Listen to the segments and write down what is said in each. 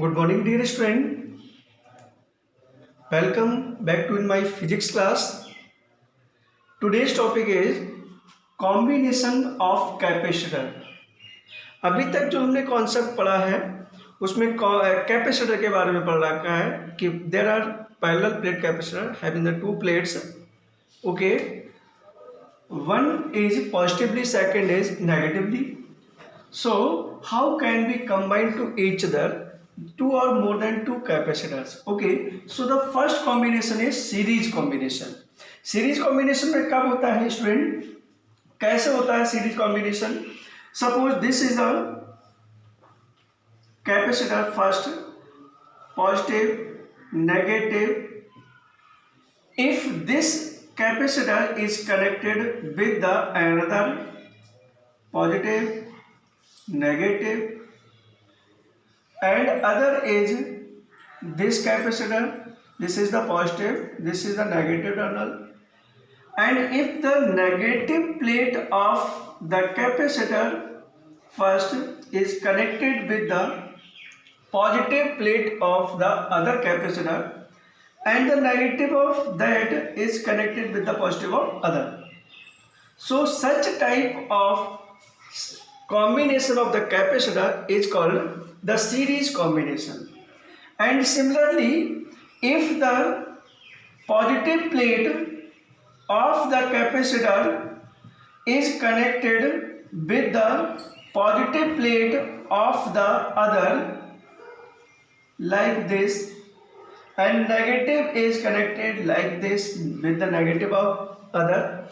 Good morning, dear student. Welcome back to my physics class. Today's topic is combination of capacitor. अभी तक जो हमने concept पढ़ा है उसमें कैपेसिटर के बारे में पढ़ रखा है कि there are parallel plate capacitor having the two plates. Okay, one is positively, second is negatively. So how can we combine to each other two or more than two capacitors? Okay, so the first combination is series combination. Series combination में कब होता है student, कैसे होता है series combination? Suppose this is a capacitor, first positive, negative. If this capacitor is connected with the another positive, negative, and other is this capacitor, this is the positive, this is the negative terminal, and if the negative plate of the capacitor first is connected with the positive plate of the other capacitor and the negative of that is connected with the positive of other, so such type of combination of the capacitor is called the series combination. And similarly, if the positive plate of the capacitor is connected with the positive plate of the other like this, and negative is connected like this with the negative of other,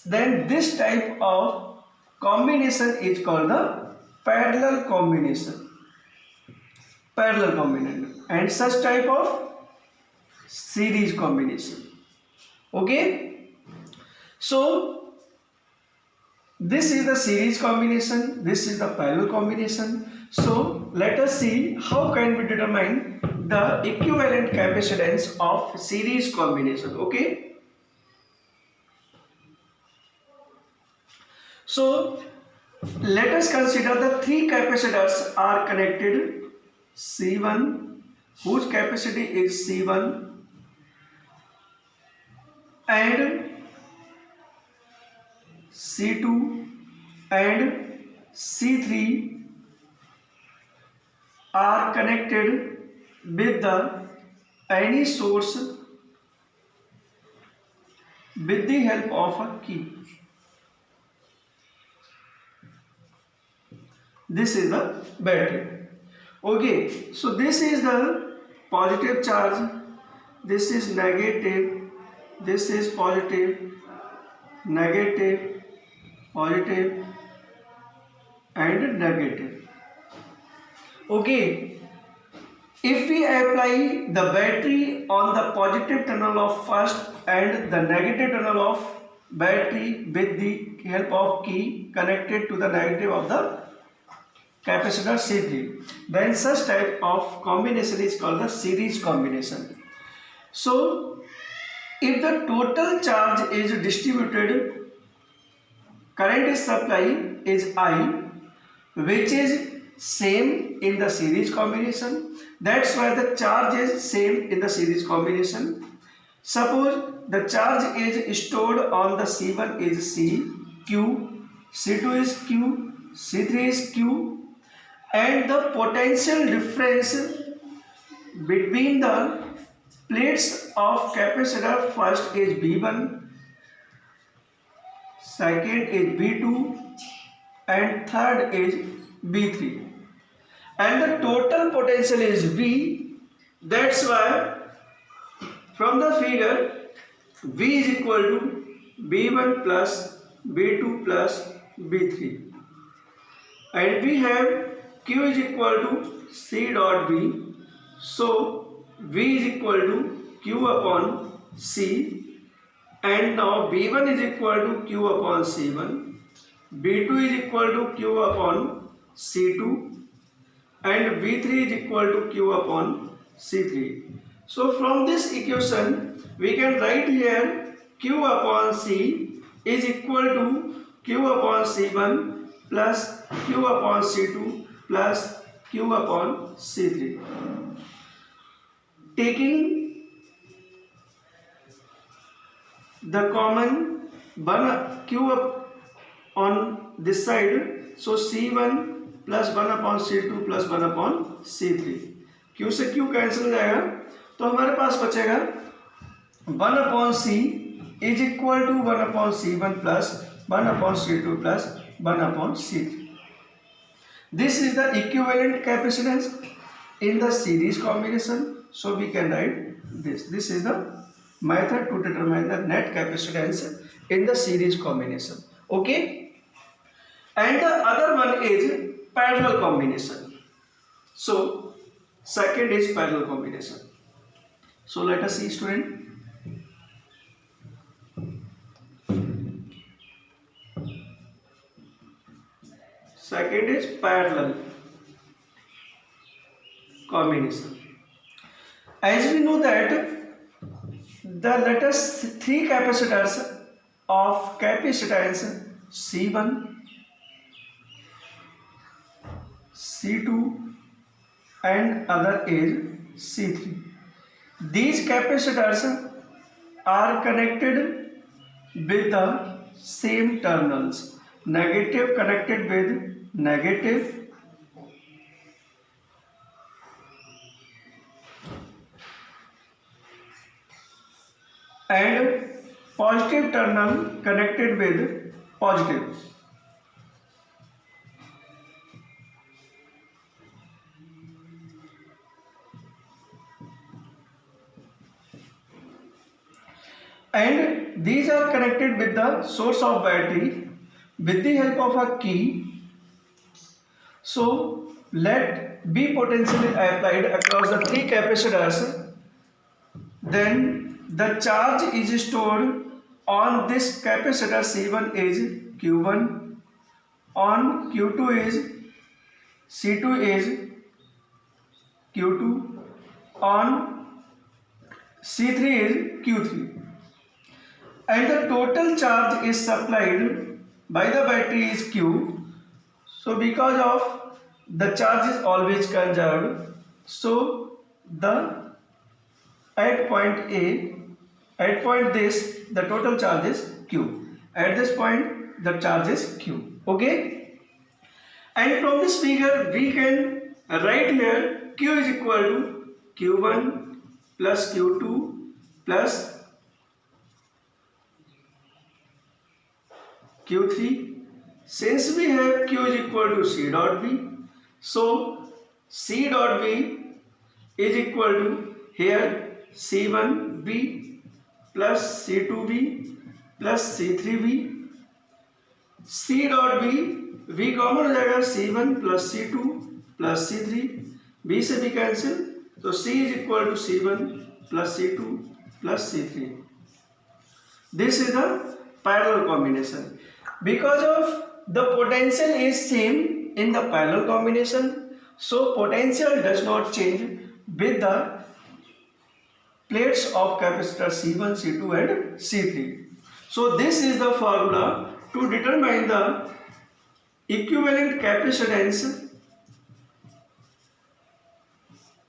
then this type of combination is called the parallel combination. Parallel combination, and such type of series combination. Okay, so this is the series combination, this is the parallel combination. So let us see how can we determine the equivalent capacitance of series combination. Okay, so let us consider the three capacitors are connected. C1, whose capacity is C1, and C2 and C3 are connected with the any source with the help of a key. This is the battery. Okay, so this is the positive charge, this is negative, this is positive, negative, positive, and negative. Okay, if we apply the battery on the positive terminal of first and the negative terminal of battery with the help of key connected to the negative of the capacitor C3, then such type of combination is called the series combination. So if the total charge is distributed, current is supply is I, which is same in the series combination. That's why the charge is same in the series combination. Suppose the charge is stored on the C1 is C, Q, C2 is Q, C3 is Q, and the potential difference between the plates of capacitor first is V1, second is V2, and third is V3, and the total potential is V. That's why from the figure V is equal to V1 plus V2 plus V3, and we have Q is equal to C dot V, so V is equal to Q upon C, and now V1 is equal to Q upon C1, V2 is equal to Q upon C2, and V3 is equal to Q upon C3. So from this equation we can write here Q upon C is equal to Q upon C1 plus Q upon C2 plus Q upon C3. Taking the common 1 Q up on this side, so C1 plus 1 upon C2 plus 1 upon C3. Q से Q cancel हो जाएगा, तो हमारे पास बचेगा 1 upon C is equal to 1 upon C1 plus 1 upon C2 plus 1 upon C3. This is the equivalent capacitance in the series combination. So we can write this. This is the method to determine the net capacitance in the series combination. Okay. And the other one is parallel combination. So second is parallel combination. So let us see, student. Second is parallel combination. As we know that the let us three capacitors of capacitance C1, C2 and other is C3. These capacitors are connected with the same terminals. Negative connected with negative, and positive terminal connected with positive. And these are connected with the source of battery with the help of a key. So let B potentially applied across the three capacitors. Then the charge is stored on this capacitor C1 is Q1, on Q2 is C2 is Q2, on C3 is Q3, and the total charge is supplied by the battery is Q. So because of the charge is always conserved, so the at point A, at point this, the total charge is Q. At this point, the charge is Q. Okay? And from this figure, we can write here Q is equal to Q1 plus Q2 plus Q3. Since we have Q is equal to C dot V, so C dot V is equal to here C1V plus C2V plus C3V. C dot V common हो जाएगा, C1 plus C2 plus C3, V से भी cancel, तो C is equal to C1 plus C2 plus C3. This is the parallel combination. Because of the potential is same in the parallel combination, so potential does not change with the plates of capacitor C1, C2 and C3. So this is the formula to determine the equivalent capacitance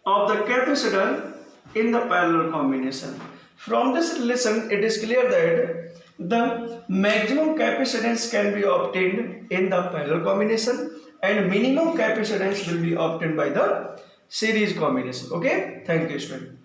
of the capacitor in the parallel combination. From this relation, it is clear that the maximum capacitance can be obtained in the parallel combination and minimum capacitance will be obtained by the series combination. Okay, thank you, student.